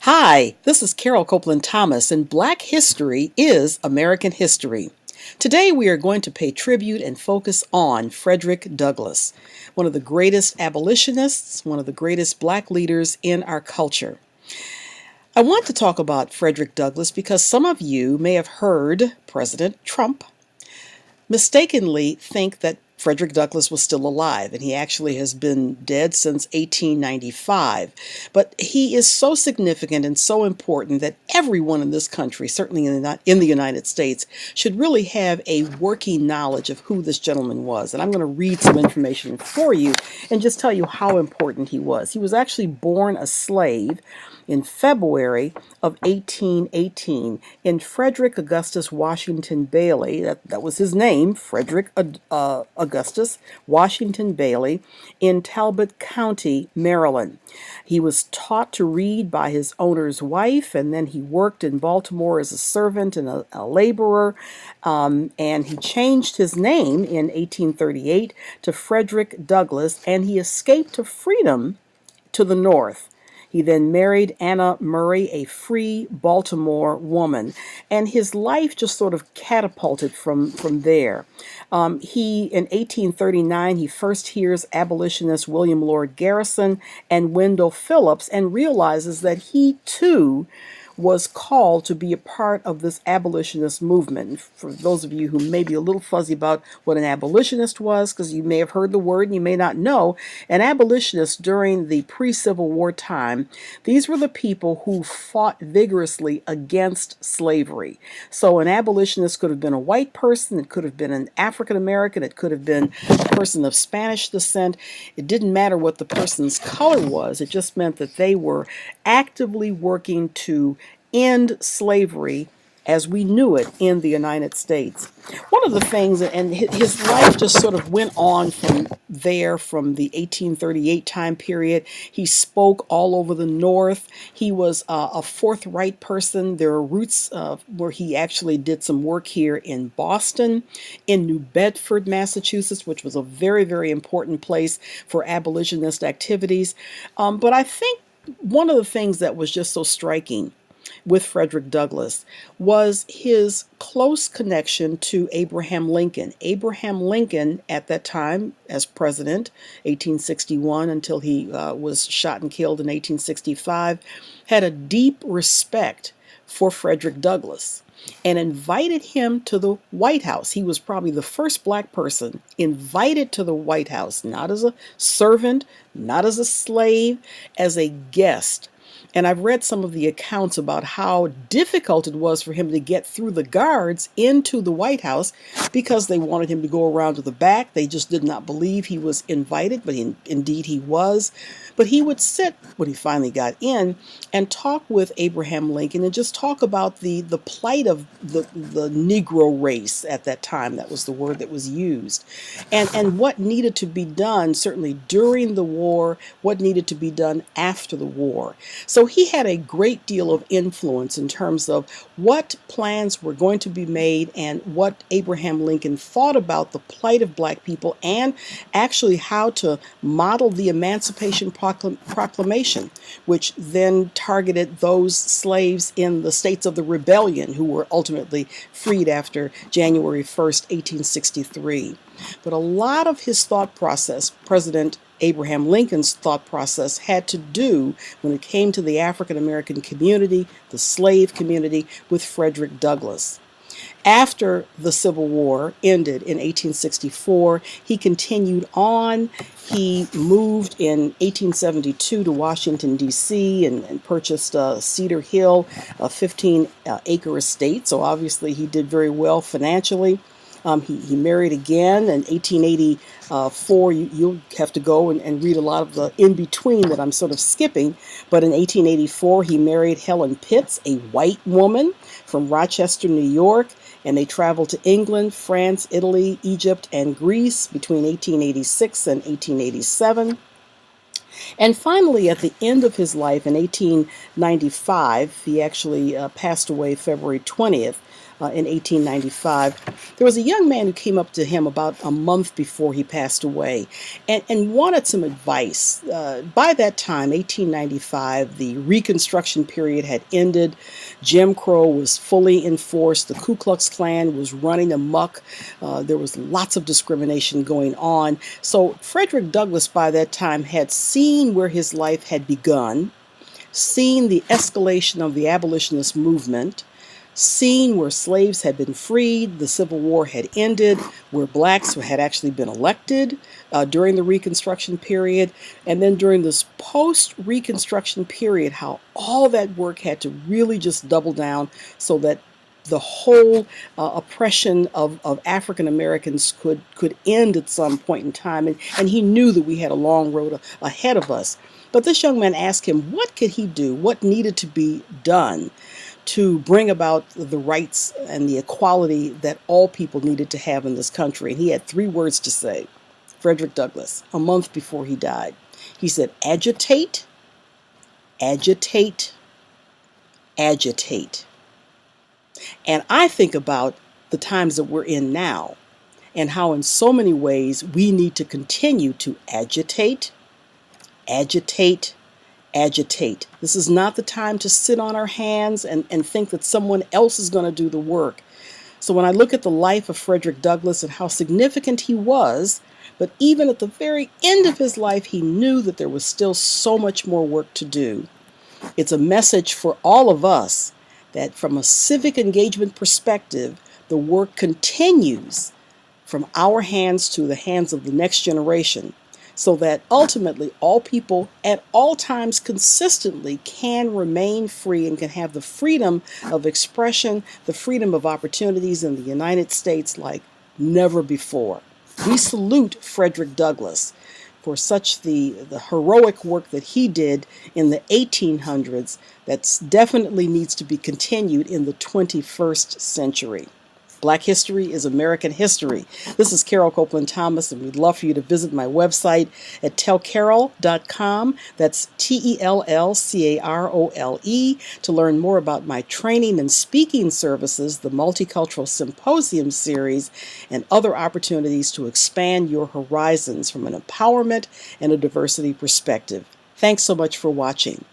Hi, this is Carol Copeland Thomas, and Black History is American History. Today we are going to pay tribute and focus on Frederick Douglass, one of the greatest abolitionists, one of the greatest black leaders in our culture. I want to talk about Frederick Douglass because some of you may have heard President Trump mistakenly think that Frederick Douglass was still alive, and he actually has been dead since 1895. But he is so significant and so important that everyone in this country, certainly in the United States, should really have a working knowledge of who this gentleman was. And I'm going to read some information for you and just tell you how important he was. He was actually born a slave in February of 1818 in Frederick Augustus Washington Bailey. That was his name, Frederick Augustus Washington Bailey, in Talbot County, Maryland. He was taught to read by his owner's wife, and then he worked in Baltimore as a servant and a laborer. And he changed his name in 1838 to Frederick Douglass, and he escaped to freedom to the north. He then married Anna Murray, a free Baltimore woman, and his life just sort of catapulted from there. In 1839, he first hears abolitionists William Lloyd Garrison and Wendell Phillips and realizes that he too was called to be a part of this abolitionist movement. For those of you who may be a little fuzzy about what an abolitionist was, because you may have heard the word and you may not know, an abolitionist during the pre-Civil War time, these were the people who fought vigorously against slavery. So an abolitionist could have been a white person, it could have been an African American, it could have been a person of Spanish descent. It didn't matter what the person's color was, it just meant that they were actively working to end slavery as we knew it in the United States. One of the things, and his life just sort of went on from there, from the 1838 time period. He spoke all over the North. He was a forthright person. There are roots where he actually did some work here in Boston, in New Bedford, Massachusetts, which was a very, very important place for abolitionist activities. But I think one of the things that was just so striking with Frederick Douglass was his close connection to Abraham Lincoln. Abraham Lincoln, at that time as president, 1861 until he was shot and killed in 1865, had a deep respect for Frederick Douglass and invited him to the White House. He was probably the first black person invited to the White House, not as a servant, not as a slave, as a guest. And I've read some of the accounts about how difficult it was for him to get through the guards into the White House because they wanted him to go around to the back. They just did not believe he was invited, but indeed he was. But he would sit, when he finally got in, and talk with Abraham Lincoln and just talk about the plight of the Negro race at that time. That was the word that was used. And what needed to be done, certainly during the war, what needed to be done after the war. So he had a great deal of influence in terms of what plans were going to be made and what Abraham Lincoln thought about the plight of black people, and actually how to model the Emancipation Proclamation, which then targeted those slaves in the states of the rebellion who were ultimately freed after January 1st, 1863. But a lot of his thought process, President Abraham Lincoln's thought process, had to do, when it came to the African American community, the slave community, with Frederick Douglass. After the Civil War ended in 1864, he continued on. He moved in 1872 to Washington, D.C., and purchased Cedar Hill, a 15-acre estate. So obviously he did very well financially. He married again in 1884. You'll have to go and read a lot of the in-between that I'm sort of skipping. But in 1884, he married Helen Pitts, a white woman from Rochester, New York. And they traveled to England, France, Italy, Egypt, and Greece between 1886 and 1887. And finally, at the end of his life in 1895, he actually passed away February 20th. in 1895. There was a young man who came up to him about a month before he passed away and wanted some advice. By that time, 1895, the Reconstruction period had ended. Jim Crow was fully enforced. The Ku Klux Klan was running amok. There was lots of discrimination going on. So Frederick Douglass, by that time, had seen where his life had begun, seen the escalation of the abolitionist movement, seen where slaves had been freed, the Civil War had ended, where blacks had actually been elected during the Reconstruction period, and then during this post-Reconstruction period, how all that work had to really just double down so that the whole oppression of African Americans could end at some point in time. And he knew that we had a long road ahead of us. But this young man asked him, what could he do? What needed to be done to bring about the rights and the equality that all people needed to have in this country? And he had 3 words to say. Frederick Douglass, a month before he died. He said, agitate, agitate, agitate. And I think about the times that we're in now and how in so many ways we need to continue to agitate, agitate, agitate. This is not the time to sit on our hands and think that someone else is going to do the work. So when I look at the life of Frederick Douglass and how significant he was, but even at the very end of his life, he knew that there was still so much more work to do. It's a message for all of us that from a civic engagement perspective, the work continues from our hands to the hands of the next generation, so that ultimately all people at all times consistently can remain free and can have the freedom of expression, the freedom of opportunities in the United States like never before. We salute Frederick Douglass for such the heroic work that he did in the 1800s that definitely needs to be continued in the 21st century. Black history is American history. This is Carol Copeland Thomas, and we'd love for you to visit my website at tellcarole.com. That's TELLCAROLE, to learn more about my training and speaking services, the Multicultural Symposium series, and other opportunities to expand your horizons from an empowerment and a diversity perspective. Thanks so much for watching.